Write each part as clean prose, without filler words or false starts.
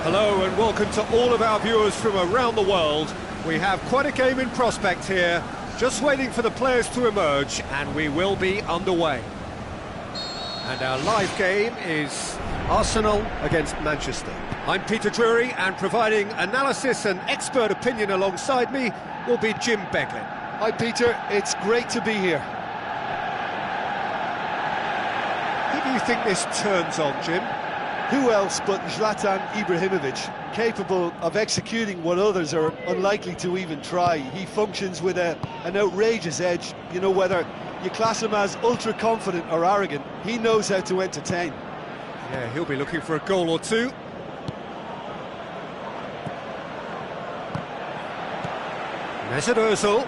Hello and welcome to all of our viewers from around the world. We have quite a game in prospect here, just waiting for the players to emerge, and we will be underway. And our live game is Arsenal against Manchester. I'm Peter Drury, and providing analysis and expert opinion alongside me will be Jim Beglin. Hi Peter, it's great to be here. Who do you think this turns on, Jim? Who else but Zlatan Ibrahimovic, capable of executing what others are unlikely to even try. He functions with an outrageous edge. You know, whether you class him as ultra-confident or arrogant, he knows how to entertain. Yeah, he'll be looking for a goal or two. Mesut Ozil.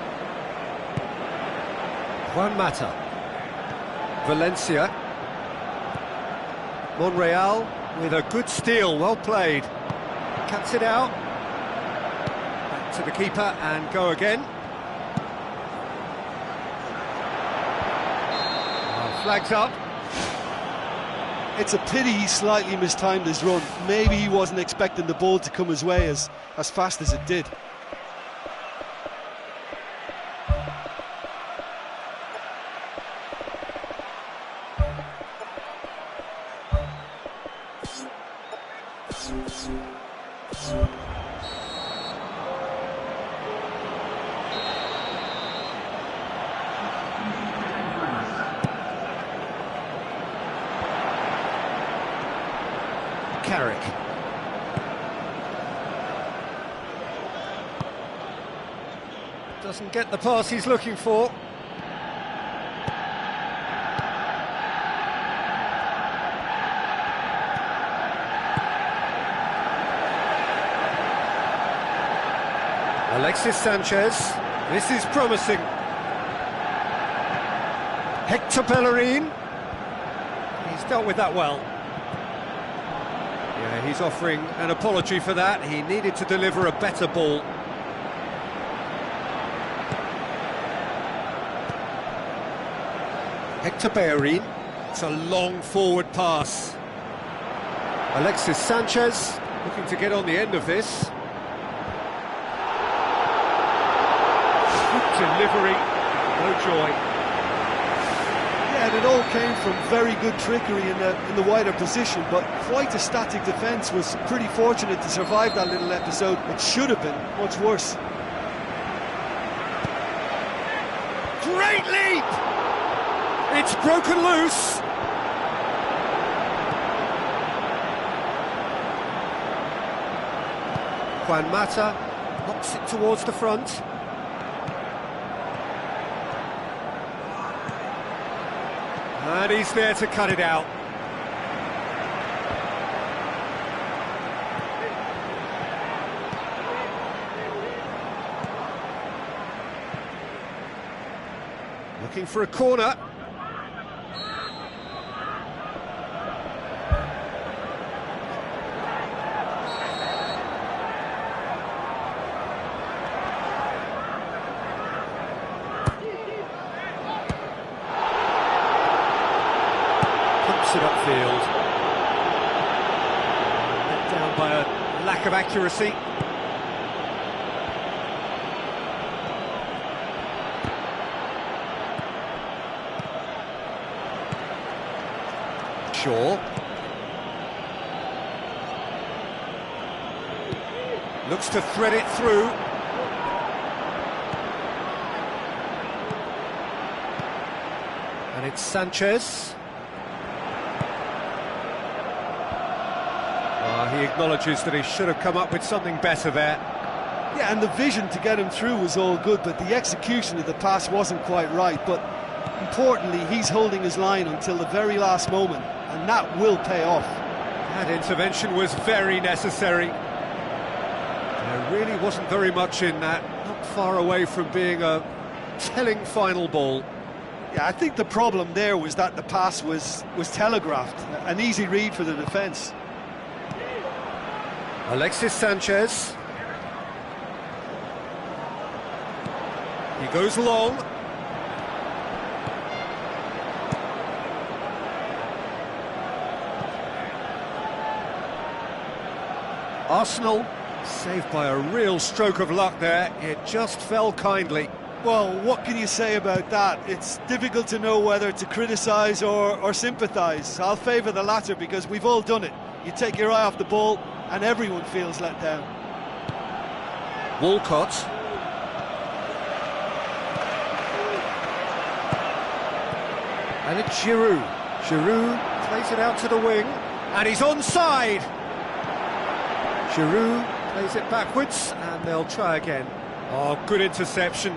Juan Mata. Valencia. Monreal with a good steal, well played. Cuts it out. Back to the keeper and go again. Flags up. It's a pity he slightly mistimed his run. Maybe he wasn't expecting the ball to come his way as fast as it did. Carrick. Doesn't get the pass he's looking for. Alexis Sanchez. This is promising. Hector Bellerin. He's dealt with that well. Yeah, he's offering an apology for that. He needed to deliver a better ball. Hector Bellerin. It's a long forward pass. Alexis Sanchez looking to get on the end of this. Good delivery, no joy. Yeah, and it all came from very good trickery in the wider position, but quite a static defence. Was pretty fortunate to survive that little episode. It should have been much worse. Great leap! It's broken loose. Juan Mata knocks it towards the front. And he's there to cut it out. Looking for a corner. it upfield. Let down by a lack of accuracy. Shaw. Looks to thread it through. And it's Sanchez. He acknowledges that he should have come up with something better there. Yeah, and the vision to get him through was all good, but the execution of the pass wasn't quite right. But importantly, he's holding his line until the very last moment, and that will pay off. That intervention was very necessary. There really wasn't very much in that, not far away from being a telling final ball. Yeah, I think the problem there was that the pass was telegraphed, an easy read for the defence. Alexis Sanchez. He goes long. Arsenal, saved by a real stroke of luck there. It just fell kindly. Well, what can you say about that? It's difficult to know whether to criticise or sympathise. I'll favour the latter because we've all done it. You take your eye off the ball and everyone feels let down. Walcott. And it's Giroud. Giroud plays it out to the wing and he's onside. Giroud plays it backwards and they'll try again. Oh, good interception.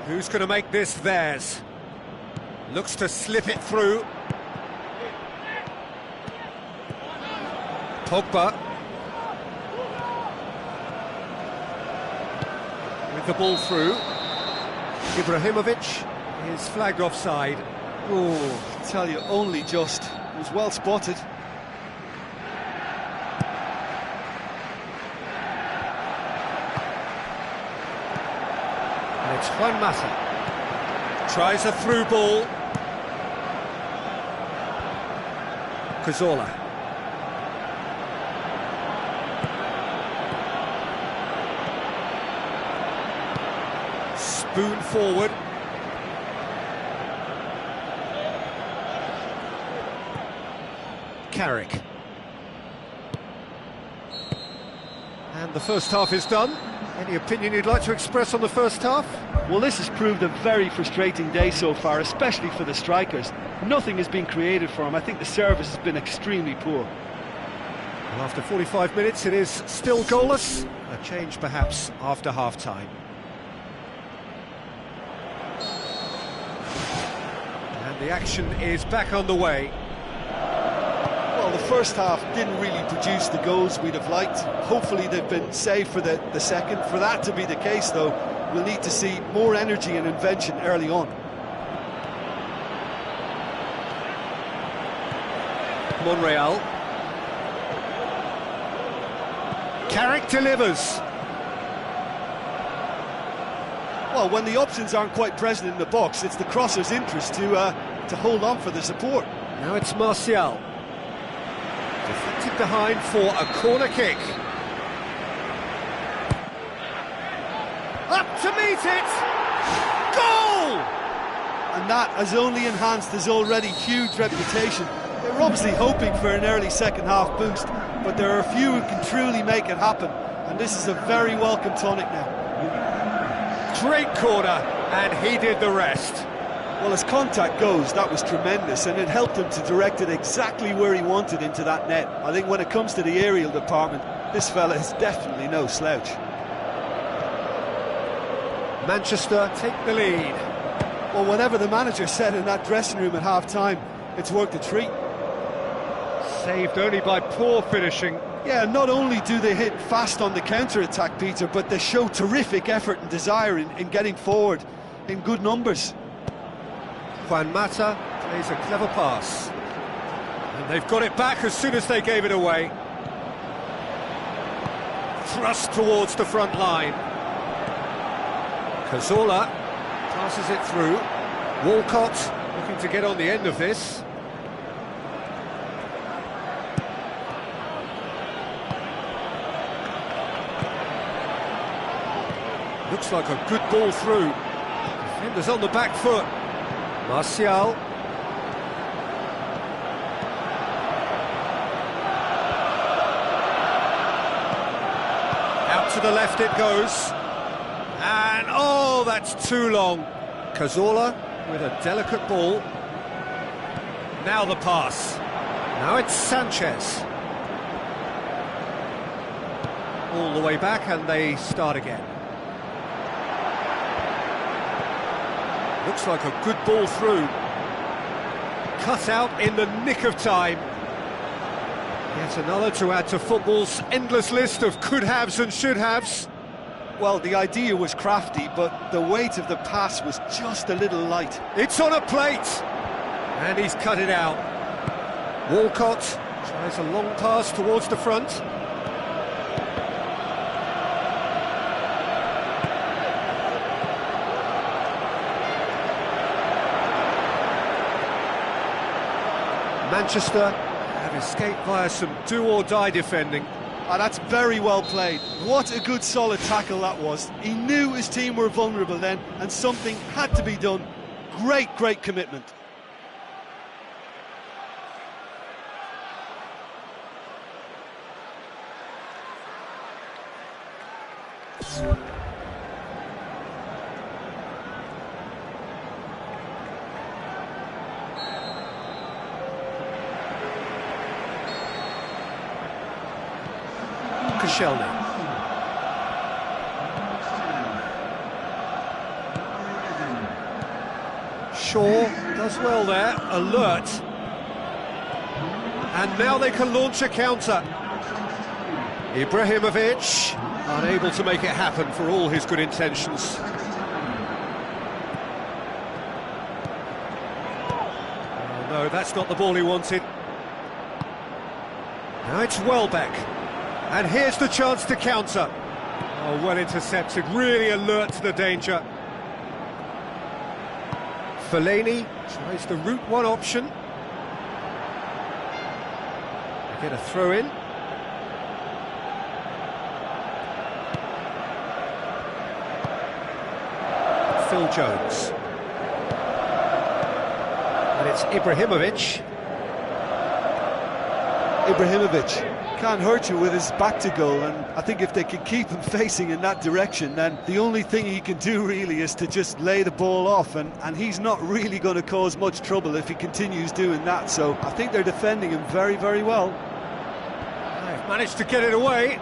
Who's going to make this theirs? Looks to slip it through. Pogba. With the ball through. Ibrahimovic is flagged offside. Oh, I tell you, only just. It was well spotted. And it's Juan Mata. Tries a through ball. Cazorla. Spoon forward. Carrick. And the first half is done. Any opinion you'd like to express on the first half? Well, this has proved a very frustrating day so far, especially for the strikers. Nothing has been created for them. I think the service has been extremely poor. Well, after 45 minutes, it is still goalless. A change, perhaps, after half-time. And the action is back on the way. Well, the first half didn't really produce the goals we'd have liked. Hopefully they've been saved for the second. For that to be the case, though, we'll need to see more energy and invention early on. Monreal. Carrick delivers. Well, when the options aren't quite present in the box, it's the crosser's interest to hold on for the support. Now it's Martial. Deflected behind for a corner kick. Up to meet it! Goal! And that has only enhanced his already huge reputation. They were obviously hoping for an early second-half boost, but there are a few who can truly make it happen, and this is a very welcome tonic now. Great corner, and he did the rest. Well, as contact goes, that was tremendous, and it helped him to direct it exactly where he wanted into that net. I think when it comes to the aerial department, this fella is definitely no slouch. Manchester take the lead. Well, whatever the manager said in that dressing room at half-time, it's worked a treat. Saved only by poor finishing. Yeah, not only do they hit fast on the counter-attack, Peter, but they show terrific effort and desire in getting forward in good numbers. Juan Mata plays a clever pass. And they've got it back as soon as they gave it away. Thrust towards the front line. Cazorla passes it through. Walcott. Looking to get on the end of this. Looks like a good ball through. Defenders on the back foot. Martial. Out to the left it goes. And, oh, that's too long. Cazorla with a delicate ball. Now the pass. Now it's Sanchez. All the way back and they start again. Looks like a good ball through. Cut out in the nick of time. Yet another to add to football's endless list of could-haves and should-haves. Well, the idea was crafty, but the weight of the pass was just a little light. It's on a plate! And he's cut it out. Walcott tries a long pass towards the front. Manchester have escaped via some do-or-die defending. And that's very well played. What a good solid tackle that was. He knew his team were vulnerable then, and something had to be done. Great commitment. Koscielny. Shaw does well there, alert. And now they can launch a counter. Ibrahimovic, unable to make it happen for all his good intentions. Oh, no, that's not the ball he wanted. Now it's Welbeck. And here's the chance to counter. Oh, well intercepted, really alert to the danger. Fellaini tries the route one option. They get a throw in. Phil Jones. And it's Ibrahimovic. Ibrahimovic can't hurt you with his back to goal, and I think if they can keep him facing in that direction, then the only thing he can do really is to just lay the ball off, and he's not really going to cause much trouble if he continues doing that. So I think they're defending him very well. They've managed to get it away.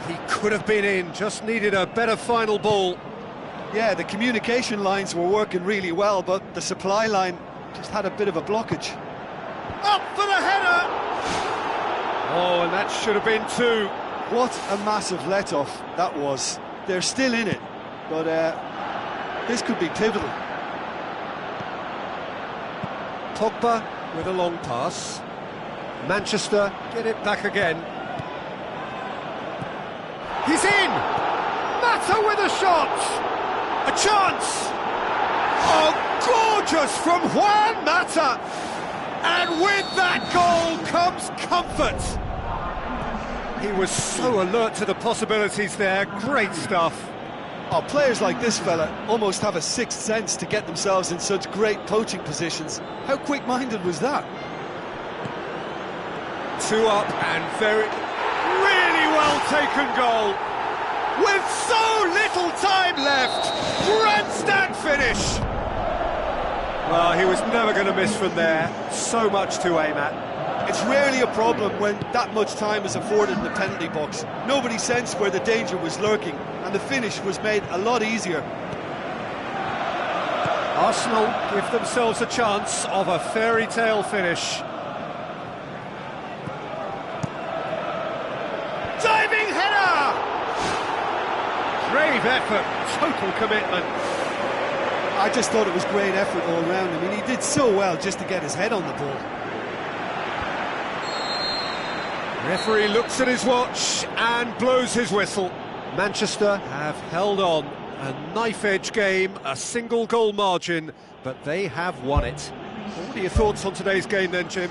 He could have been in, just needed a better final ball. Yeah, the communication lines were working really well, but the supply line just had a bit of a blockage. Up for the header! Oh, and that should have been two. What a massive let-off that was. They're still in it, but this could be pivotal. Pogba with a long pass. Manchester get it back again. He's in! Mata with a shot! A chance! Oh, gorgeous from Juan Mata! And with that goal comes comfort! He was so alert to the possibilities there, great stuff. Oh, players like this fella almost have a sixth sense to get themselves in such great poaching positions. How quick-minded was that? Two up and really well taken goal. With so little time left, grandstand finish. Well, he was never going to miss from there, so much to aim at. It's rarely a problem when that much time is afforded in the penalty box. Nobody sensed where the danger was lurking, and the finish was made a lot easier. Arsenal give themselves a chance of a fairy tale finish. Diving header! Brave effort, total commitment. I just thought it was great effort all round. I mean, he did so well just to get his head on the ball. Referee looks at his watch and blows his whistle. Manchester have held on A knife-edge game, a single goal margin, but they have won it. Well, what are your thoughts on today's game then, Jim?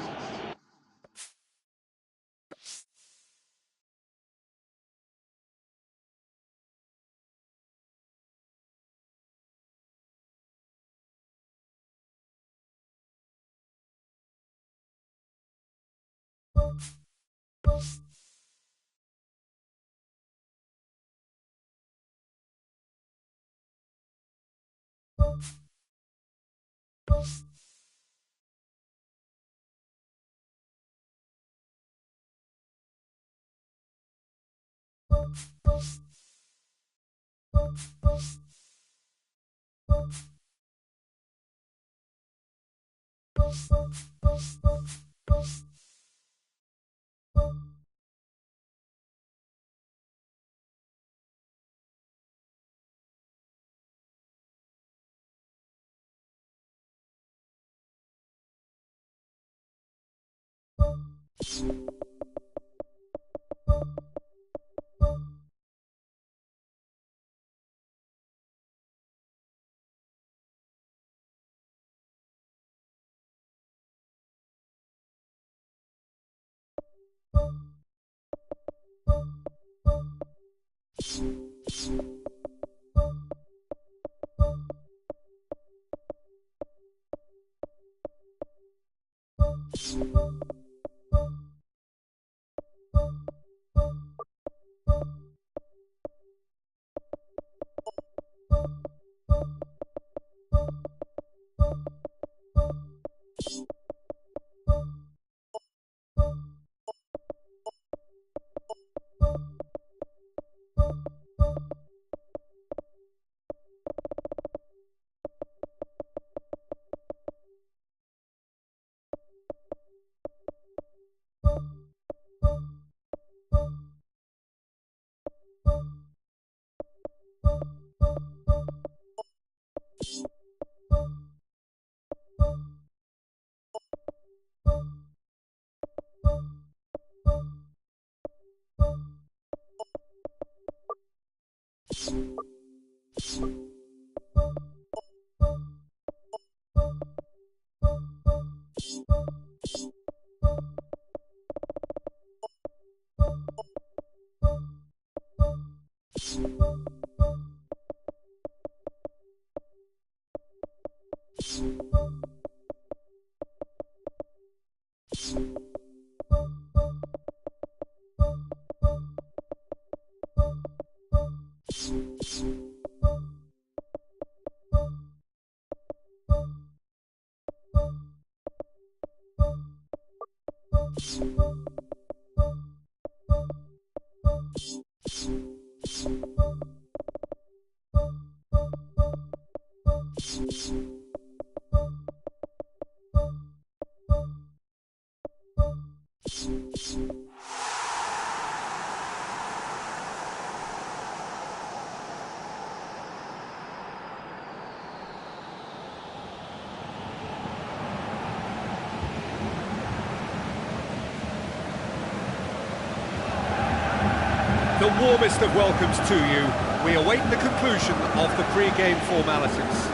The warmest of welcomes to you. We await the conclusion of the pre-game formalities.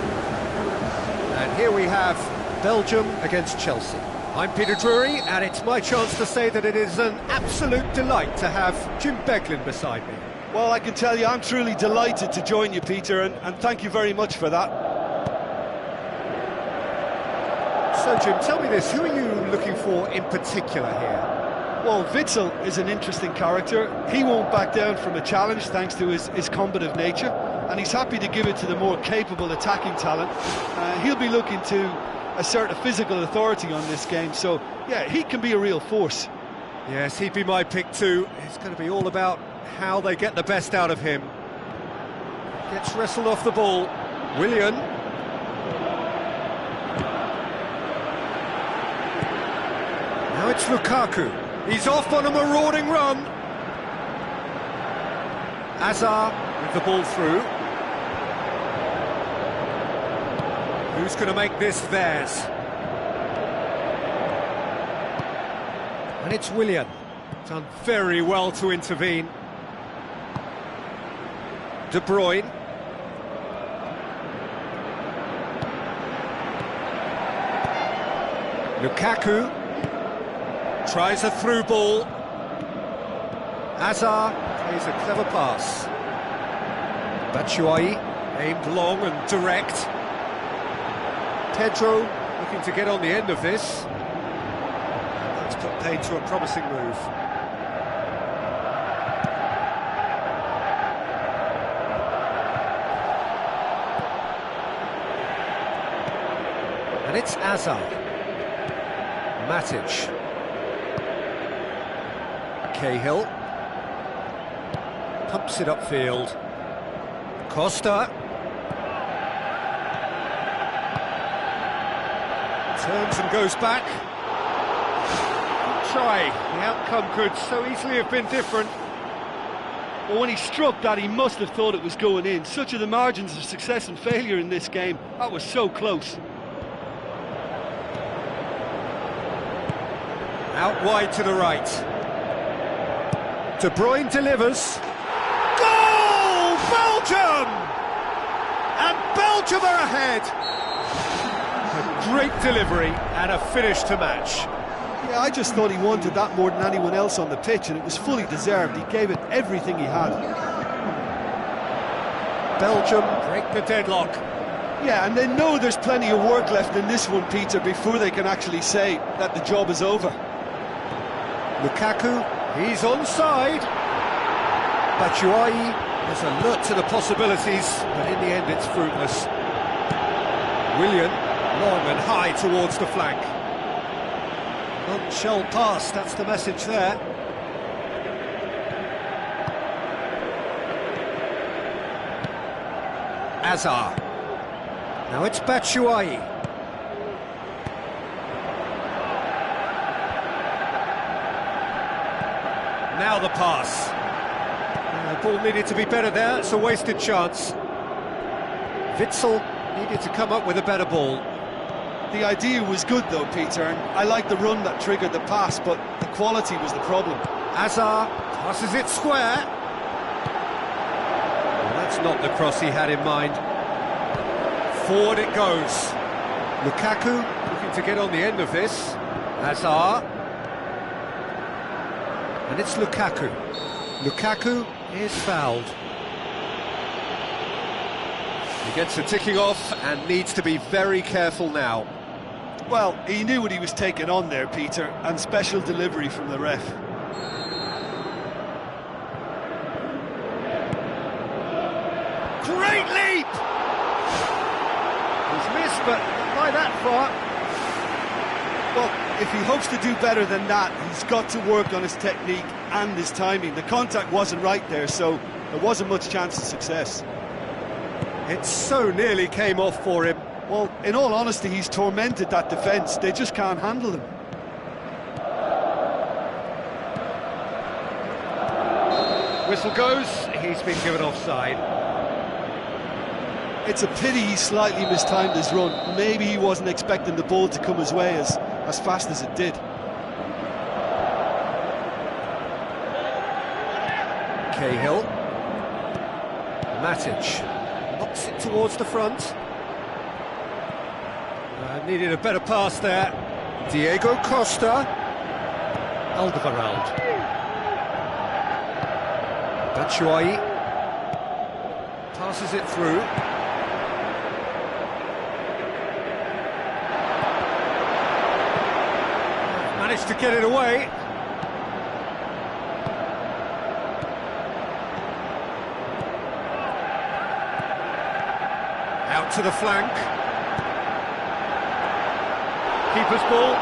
And here we have Belgium against Chelsea. I'm Peter Drury, and it's my chance to say that it is an absolute delight to have Jim Beglin beside me. Well, I can tell you I'm truly delighted to join you, Peter, and thank you very much for that. So, Jim, tell me this, who are you looking for in particular here? Well, Witsel is an interesting character. He won't back down from a challenge thanks to his combative nature, and he's happy to give it to the more capable attacking talent. He'll be looking to assert a physical authority on this game, so yeah, he can be a real force. Yes, he'd be my pick too. It's going to be all about how they get the best out of him. Gets wrestled off the ball. Willian. Now it's Lukaku. He's off on a marauding run. Azar with the ball through. Who's going to make this theirs? And it's Willian. Done very well to intervene. De Bruyne. Lukaku tries a through ball. Hazard plays a clever pass. Batshuayi aimed long and direct. Pedro looking to get on the end of this. That's put paid to a promising move. And it's Hazard. Matic. Cahill. Pumps it upfield. Costa. Turns and goes back. Good try. The outcome could so easily have been different. Well, when he struck that, he must have thought it was going in. Such are the margins of success and failure in this game. That was so close. Out wide to the right. De Bruyne delivers. Goal! Belgium! And Belgium are ahead. A great delivery and a finish to match. Yeah, I just thought he wanted that more than anyone else on the pitch, and it was fully deserved. He gave it everything he had. Belgium break the deadlock. Yeah, and they know there's plenty of work left in this one, Peter, before they can actually say that the job is over. Lukaku, he's onside. Batshuayi is alert to the possibilities, but in the end it's fruitless. Willian, long and high towards the flank. None shall pass, that's the message there. Hazard. Now it's Batshuayi. Now the pass. The ball needed to be better there, it's a wasted chance. Witsel needed to come up with a better ball. The idea was good though, Peter, and I like the run that triggered the pass, but the quality was the problem. Hazard passes it square. Well, that's not the cross he had in mind. Forward it goes. Lukaku looking to get on the end of this. Hazard. And it's Lukaku. Lukaku is fouled. He gets a ticking off and needs to be very careful now. Well, he knew what he was taking on there, Peter, and special delivery from the ref. Great leap! He's missed, but not by that far. Well, if he hopes to do better than that, he's got to work on his technique and his timing. The contact wasn't right there, so there wasn't much chance of success. It so nearly came off for him. Well, in all honesty, he's tormented that defence. They just can't handle him. Whistle goes, he's been given offside. It's a pity he slightly mistimed his run. Maybe he wasn't expecting the ball to come his way as fast as it did. Cahill. Matic knocks it towards the front. Needed a better pass there. Diego Costa. Alderweireld. Batshuayi passes it through. Managed to get it away. Out to the flank. Keeper's ball.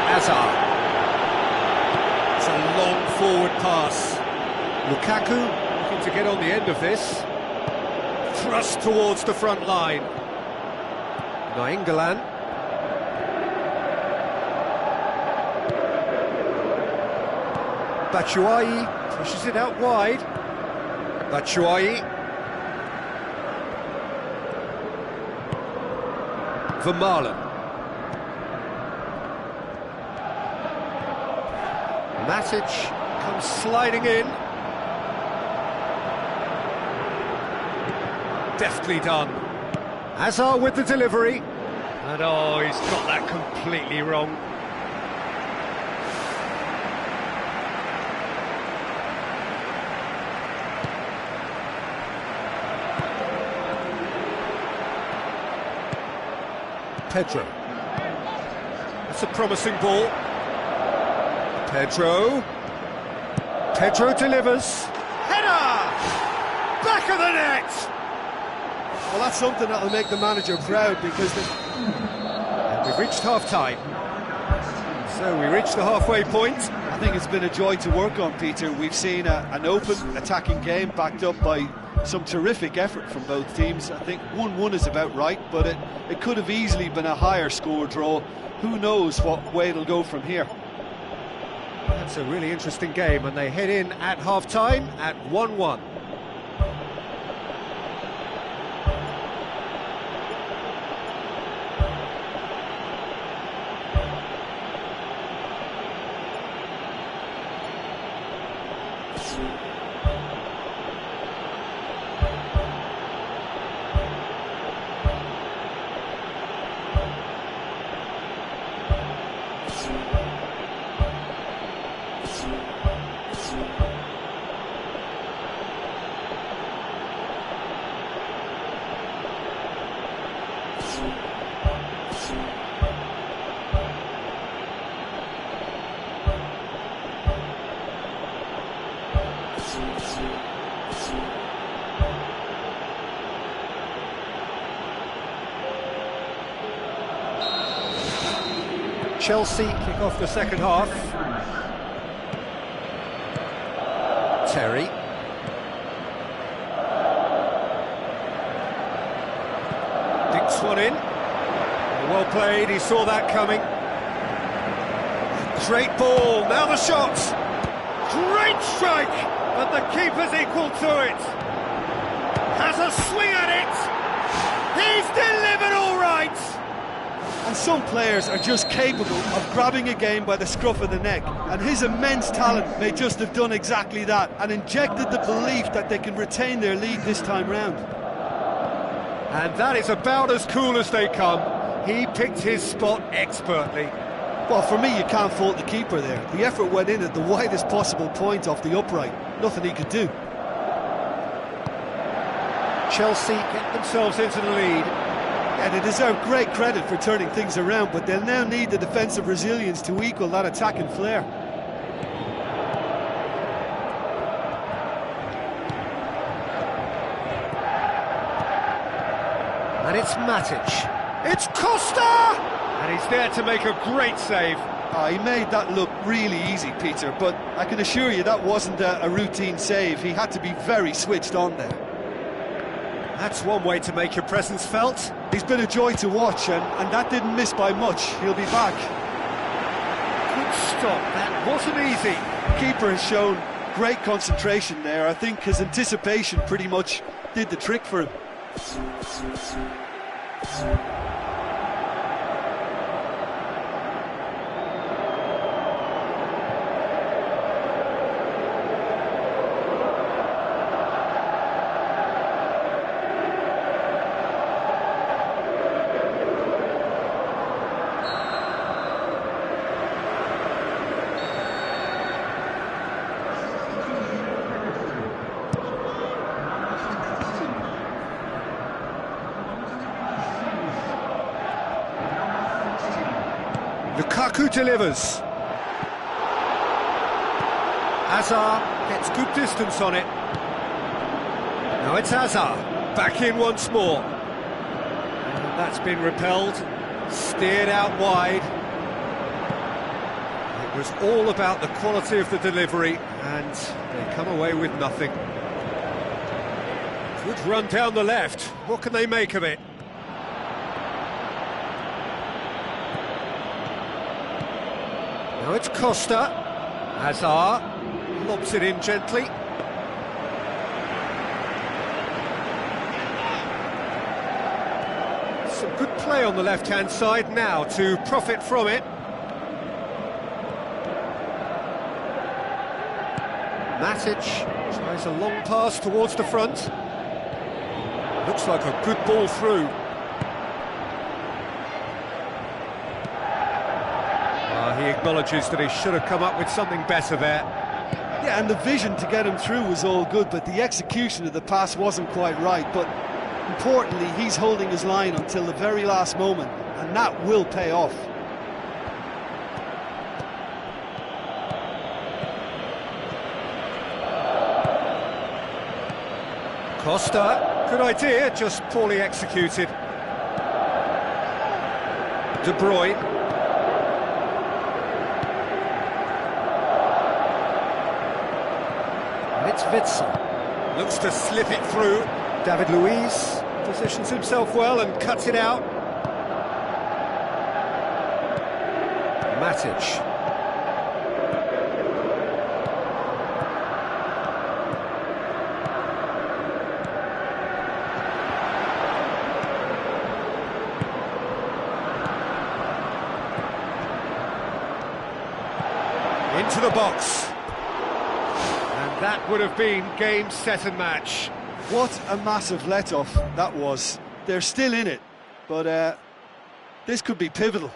Hazard. It's a long forward pass. Lukaku looking to get on the end of this. Thrust towards the front line. Nainggolan. Batshuayi pushes it out wide. Batshuayi. Vermaelen. Matic comes sliding in. Deftly done. Hazard with the delivery. And oh, he's got that completely wrong. Pedro. That's a promising ball. Pedro delivers. Header! Back of the net! Well, that's something that'll make the manager proud, because and we've reached half-time. So we reached the halfway point. I think it's been a joy to work on, Peter. We've seen an open, attacking game backed up by some terrific effort from both teams. I think 1-1 is about right, but it could have easily been a higher score draw. Who knows what way it'll go from here. That's a really interesting game, and they head in at half-time at 1-1. Chelsea kick off the second half. Terry. Dinks one in. Well played, he saw that coming. Great ball, now the shot. Great strike, but the keeper's equal to it. Has a swing at it. He's delivered all right. And some players are just capable of grabbing a game by the scruff of the neck, and his immense talent may just have done exactly that and injected the belief that they can retain their lead this time round. And that is about as cool as they come. He picked his spot expertly. Well, for me, you can't fault the keeper there. The effort went in at the widest possible point off the upright. Nothing he could do. Chelsea get themselves into the lead. And they deserve great credit for turning things around, but they'll now need the defensive resilience to equal that attacking flair. And it's Matic. It's Costa! And he's there to make a great save. He made that look really easy, Peter, but I can assure you that wasn't a routine save. He had to be very switched on there. That's one way to make your presence felt. He's been a joy to watch, and that didn't miss by much. He'll be back. Good stop, that wasn't easy. Keeper has shown great concentration there. I think his anticipation pretty much did the trick for him. Lukaku delivers. Hazard gets good distance on it. Now it's Hazard, back in once more. And that's been repelled, steered out wide. It was all about the quality of the delivery, and they come away with nothing. Good run down the left, what can they make of it? Now it's Costa. Hazard lobs it in gently. Some good play on the left-hand side now to profit from it. Matic tries a long pass towards the front. Looks like a good ball through. acknowledges that he should have come up with something better there. Yeah, and the vision to get him through was all good, but the execution of the pass wasn't quite right. But importantly, he's holding his line until the very last moment, and that will pay off. Costa, good idea, just poorly executed. De Bruyne. And it's Witsel. Looks to slip it through. David Luiz positions himself well and cuts it out. Matic. Into the box. And that would have been game, set and match. What a massive let-off that was. They're still in it, but this could be pivotal.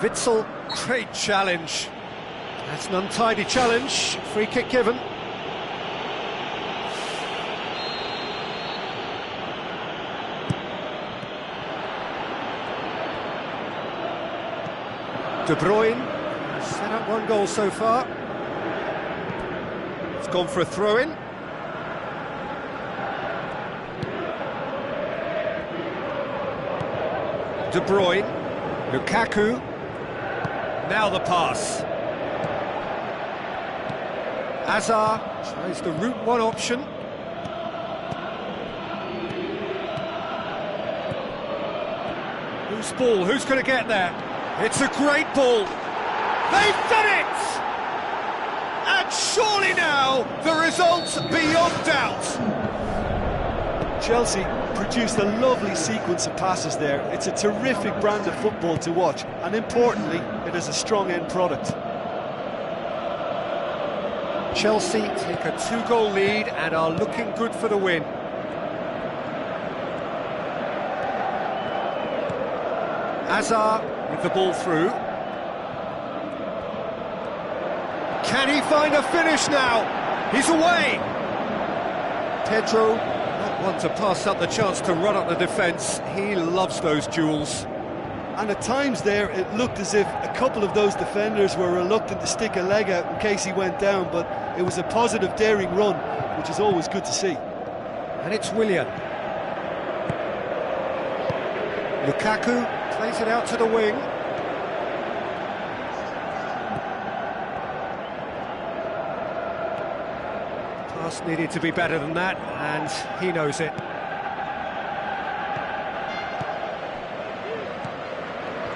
Witsel, great challenge. That's an untidy challenge. Free kick given. De Bruyne has set up one goal so far. It's gone for a throw-in. De Bruyne, Lukaku. Now the pass. Hazard tries the route one option. Whose ball? Who's going to get there? It's a great ball. They've done it! And surely now the result's beyond doubt. Chelsea produced a lovely sequence of passes there. It's a terrific brand of football to watch, and importantly, it is a strong end product. Chelsea take a 2-goal lead and are looking good for the win. Hazard with the ball through. Can he find a finish now? He's away! Pedro, not one to pass up the chance to run up the defence. He loves those duels. And at times there, it looked as if a couple of those defenders were reluctant to stick a leg out in case he went down, but it was a positive, daring run, which is always good to see. And it's Willian. Lukaku plays it out to the wing. Pass needed to be better than that, and he knows it.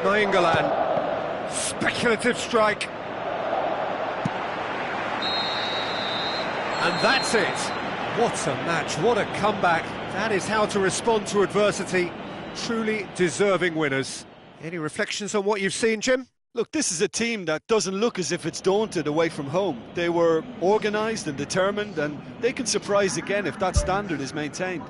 Nainggolan, speculative strike. And that's it. What a match, what a comeback. That is how to respond to adversity. Truly deserving winners. Any reflections on what you've seen, Jim? Look, this is a team that doesn't look as if it's daunted away from home. They were organised and determined, and they can surprise again if that standard is maintained.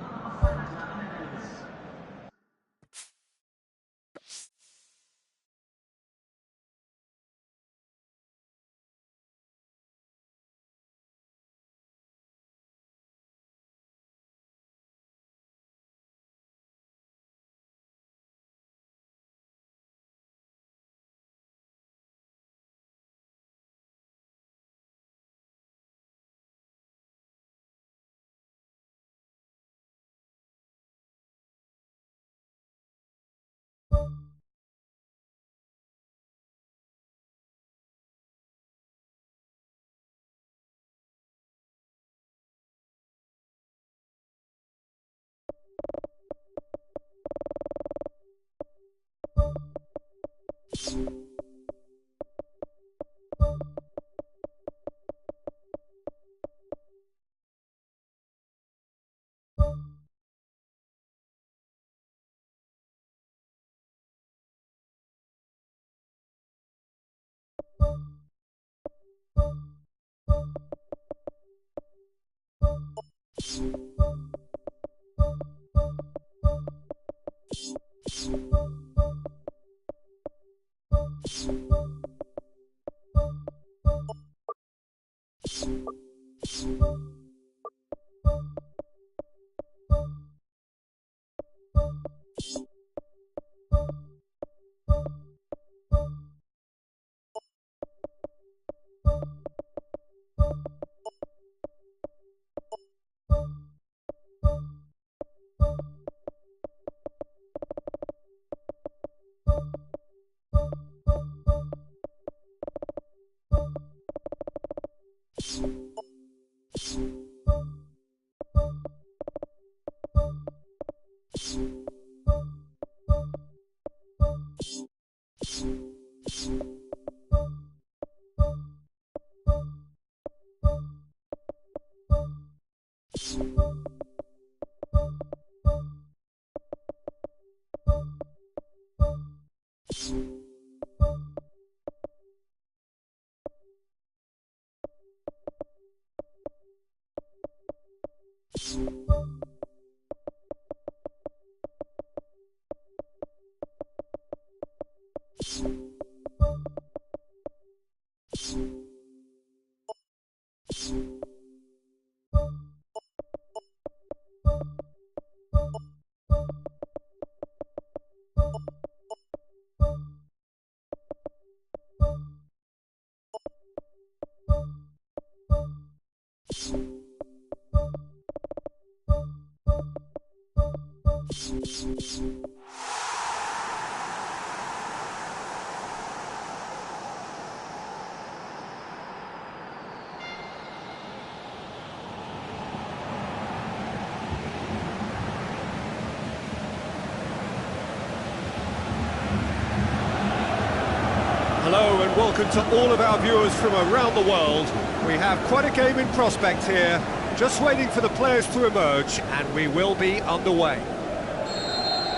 Hello and welcome to all of our viewers from around the world. We have quite a game in prospect here, just waiting for the players to emerge, and we will be underway.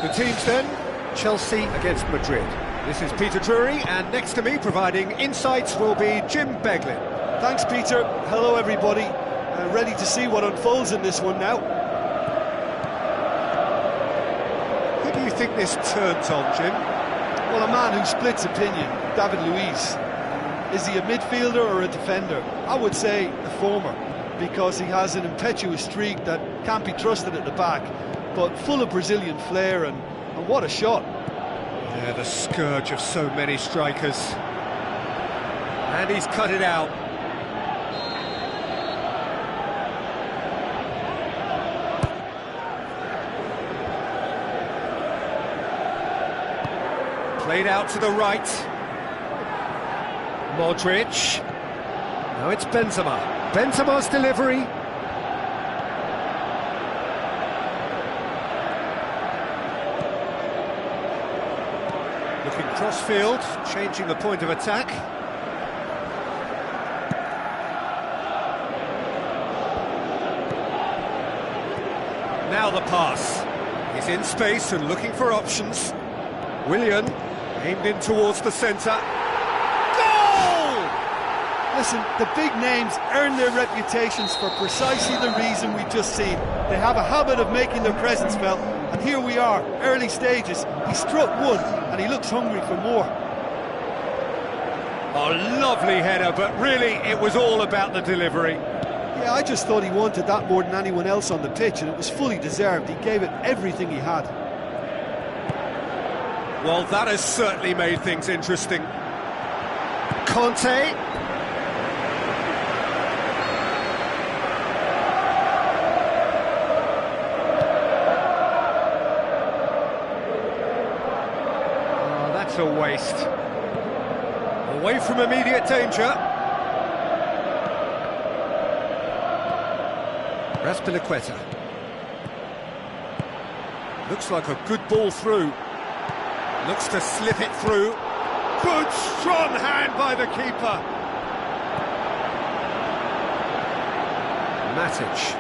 The teams then, Chelsea against Madrid. This is Peter Drury, and next to me providing insights will be Jim Beglin. Thanks, Peter. Hello, everybody. Ready to see what unfolds in this one now. Who do you think this turns on, Jim? Well, a man who splits opinion, David Luiz. Is he a midfielder or a defender? I would say the former, because he has an impetuous streak that can't be trusted at the back, but full of Brazilian flair, and what a shot. Yeah, the scourge of so many strikers. And he's cut it out. Played out to the right. Modric. Now it's Benzema. Benzema's delivery. Looking cross-field, changing the point of attack. Now the pass. He's in space and looking for options. Willian, aimed in towards the centre. Goal! Listen, the big names earn their reputations for precisely the reason we've just seen. They have a habit of making their presence felt, and here we are, early stages. He struck one, and he looks hungry for more. A lovely header, but really it was all about the delivery. Yeah, I just thought he wanted that more than anyone else on the pitch, and it was fully deserved. He gave it everything he had. Well, that has certainly made things interesting. Conte. Oh, that's a waste. Away from immediate danger. Raspilicueta. Looks like a good ball through. Looks to slip it through. Good, strong hand by the keeper. Matic.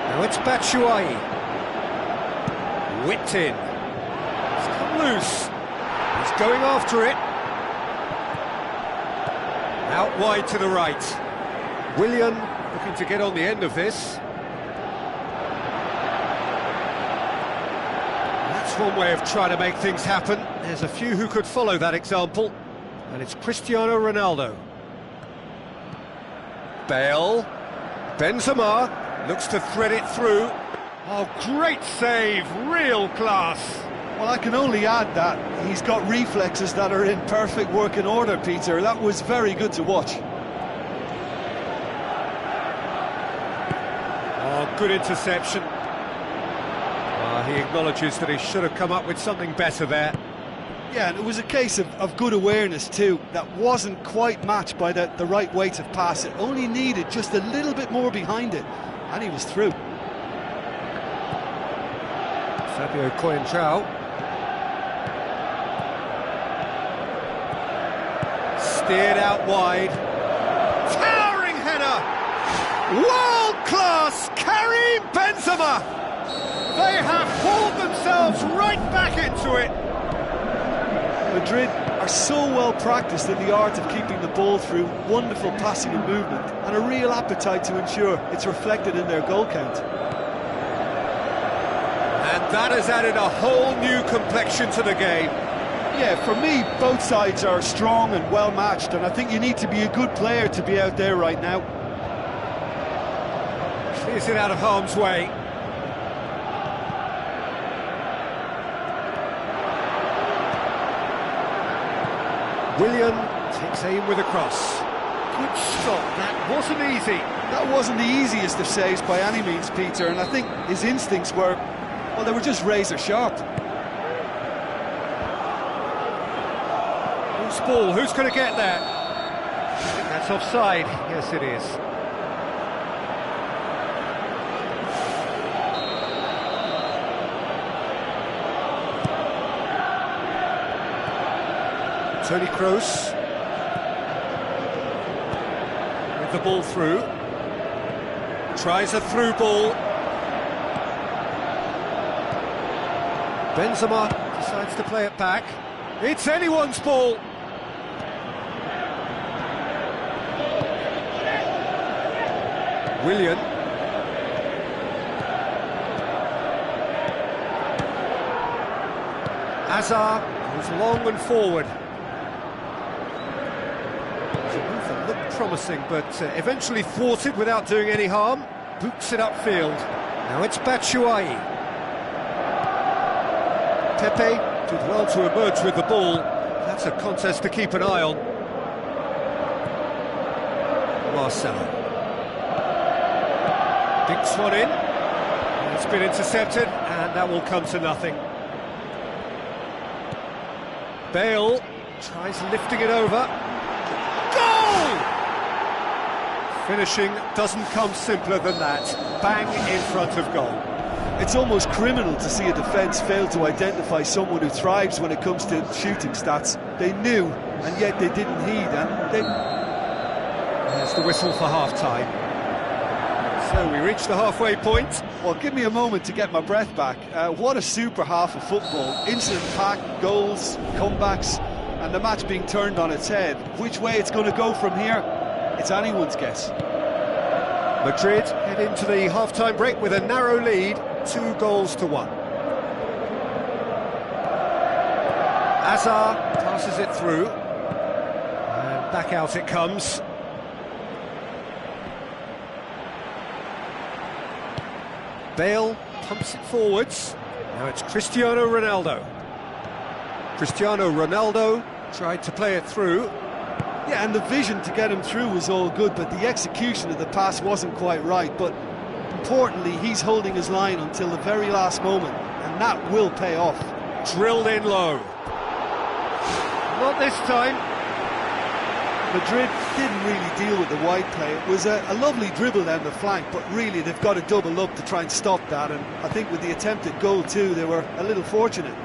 Now it's Batshuayi. Whipped in. It's come loose. He's going after it. Out wide to the right. Willian looking to get on the end of this. That's one way of trying to make things happen. There's a few who could follow that example. And it's Cristiano Ronaldo. Bale. Benzema looks to thread it through. Oh, great save, real class. Well, I can only add that he's got reflexes that are in perfect working order, Peter. That was very good to watch. Oh, good interception. He acknowledges that he should have come up with something better there. Yeah, and it was a case of good awareness too. That wasn't quite matched by the right weight of pass. It only needed just a little bit more behind it, and he was through. Fabio Coentrao. Steered out wide. Towering header! World-class Karim Benzema! They have pulled themselves right back into it. Madrid are so well practiced in the art of keeping the ball through, wonderful passing and movement, and a real appetite to ensure it's reflected in their goal count. And that has added a whole new complexion to the game. Yeah, for me, both sides are strong and well matched, and I think you need to be a good player to be out there right now. Clears it out of harm's way. Willian takes aim with a cross. Good stop, that wasn't easy. That wasn't the easiest of saves by any means, Peter, and I think his instincts were, well, they were just razor sharp. Who's ball? Who's going to get that? I think that's offside. Yes, it is. Toni Kroos with the ball through, tries a through ball. Benzema decides to play it back. It's anyone's ball. Willian. Hazard goes long and forward. Looked promising, but eventually thwarted without doing any harm. Boots it upfield. Now it's Batshuayi. Pepe did well to emerge with the ball. That's a contest to keep an eye on. Marcelo. Dinks one in. It's been intercepted, and that will come to nothing. Bale tries lifting it over. Goal! Finishing doesn't come simpler than that. Bang in front of goal. It's almost criminal to see a defence fail to identify someone who thrives when it comes to shooting stats. They knew, and yet they didn't heed, and they... There's the whistle for half-time. So we reach the halfway point. Well, give me a moment to get my breath back. What a super half of football. Incident-packed, goals, comebacks, and the match being turned on its head. Which way it's going to go from here, it's anyone's guess. Madrid head into the half-time break with a narrow lead, 2-1. Hazard passes it through, and back out it comes. Bale pumps it forwards. Now it's Cristiano Ronaldo. Cristiano Ronaldo tried to play it through. Yeah, and the vision to get him through was all good, but the execution of the pass wasn't quite right. But importantly, he's holding his line until the very last moment, and that will pay off. Drilled in low. Not this time. Madrid didn't really deal with the wide play. It was a lovely dribble down the flank, but really they've got to double up to try and stop that, and I think with the attempted goal too, they were a little fortunate.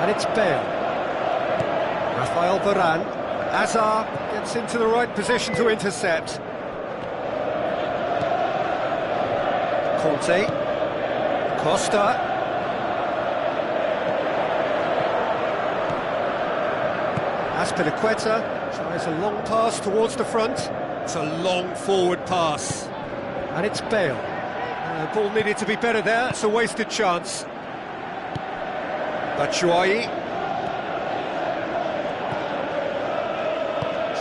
And it's Bale. Rafael Varane. Hazard gets into the right position to intercept. Conte. Costa. Azpilicueta tries a long pass towards the front. It's a long forward pass. And it's Bale. Ball needed to be better there, it's a wasted chance. Batshuayi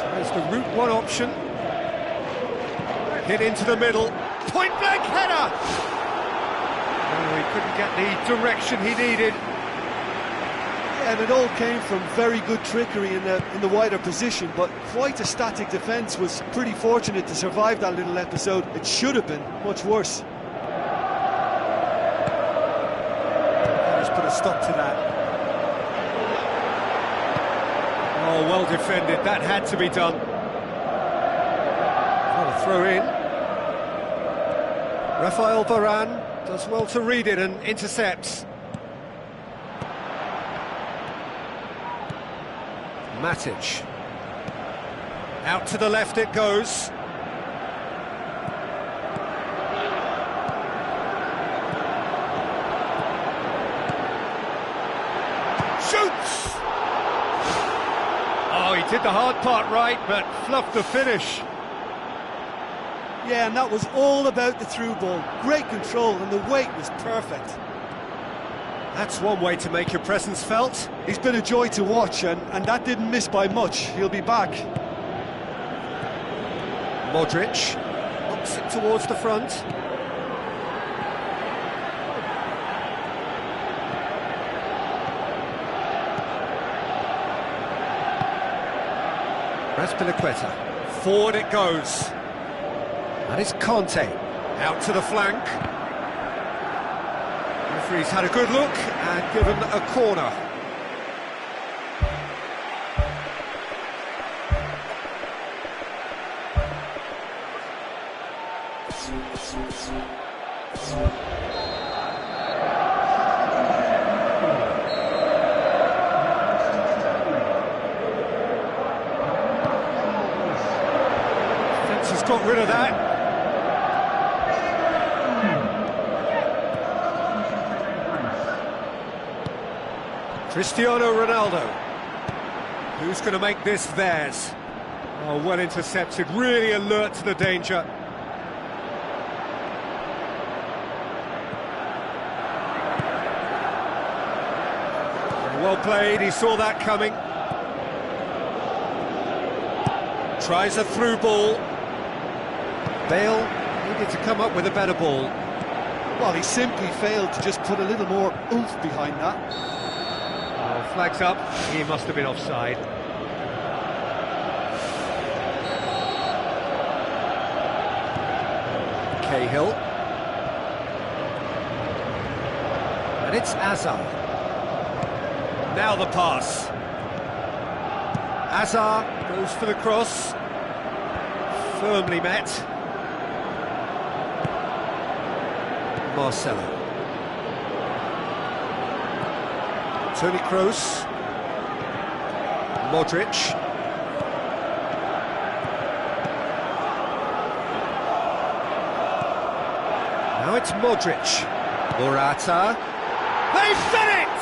tries the route one option. Hit into the middle. Point blank header! Oh, he couldn't get the direction he needed. And it all came from very good trickery in the wider position, but quite a static defence. Was pretty fortunate to survive that little episode. It should have been much worse. Let's put a stop to that. Oh, well defended. That had to be done. What a throw in. Rafael Varane does well to read it and intercepts. Matic. Out to the left it goes. Shoots! Oh, he did the hard part right, but fluffed the finish. Yeah, and that was all about the through ball. Great control, and the weight was perfect. That's one way to make your presence felt. He's been a joy to watch, and that didn't miss by much. He'll be back. Modric knocks it towards the front. Azpilicueta. Forward it goes. And it's Conte. Out to the flank. Referee's had a good look and given a corner. Defence has got rid of that. Cristiano Ronaldo. Who's going to make this theirs? Oh, well intercepted, really alert to the danger. Well played, he saw that coming. Tries a through ball. Bale needed to come up with a better ball. Well, he simply failed to just put a little more oomph behind that. Flags up, he must have been offside. Cahill. And it's Azar. Now the pass. Azar goes for the cross. Firmly met. Marcelo. Toni Kroos. Modric. Now it's Modric. Morata. They've done it!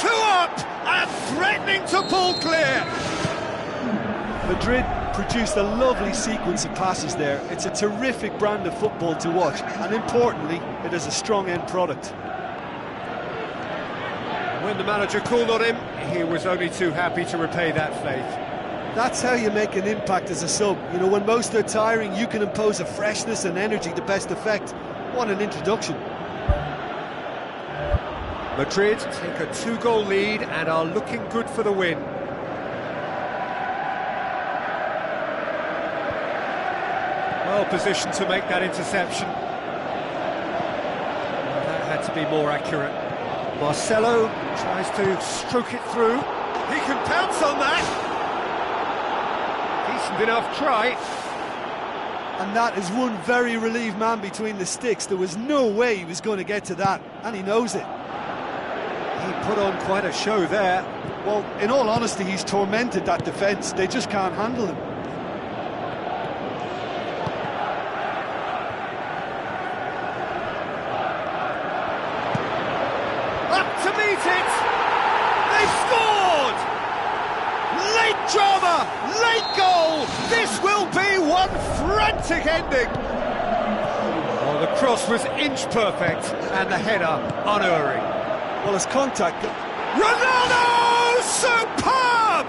2 up and threatening to pull clear. Madrid produced a lovely sequence of passes there. It's a terrific brand of football to watch, and importantly, it is a strong end product. When the manager called on him, he was only too happy to repay that faith. That's how you make an impact as a sub. You know, when most are tiring, you can impose a freshness and energy to best effect. What an introduction. Madrid take a 2-goal lead and are looking good for the win. Well positioned to make that interception. That had to be more accurate. Marcelo tries to stroke it through. He can pounce on that. Decent enough try. And that is one very relieved man between the sticks. There was no way he was going to get to that, and he knows it. He put on quite a show there. Well, in all honesty, he's tormented that defence. They just can't handle him. Up to meet it! They've scored! Late drama, late goal. This will be one frantic ending. Oh, the cross was inch perfect and the header unerring. Well, it's contact. Ronaldo! Superb!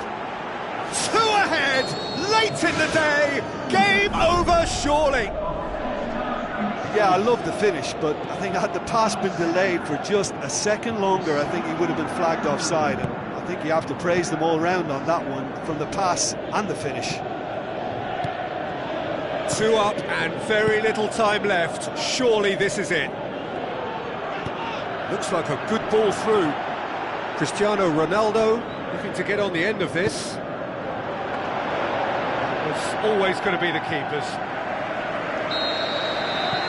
2 ahead, late in the day, game over surely. Yeah, I love the finish, but I think had the pass been delayed for just a second longer, I think he would have been flagged offside. And I think you have to praise them all round on that one, from the pass and the finish. 2 up and very little time left. Surely this is it. Looks like a good ball through. Cristiano Ronaldo looking to get on the end of this. It's always going to be the keepers.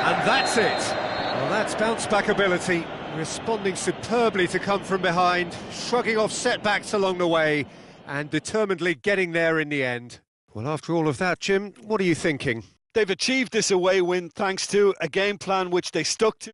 And that's it. Well, that's bounce-back ability, responding superbly to come from behind, shrugging off setbacks along the way, and determinedly getting there in the end. Well, after all of that, Jim, what are you thinking? They've achieved this away win thanks to a game plan which they stuck to.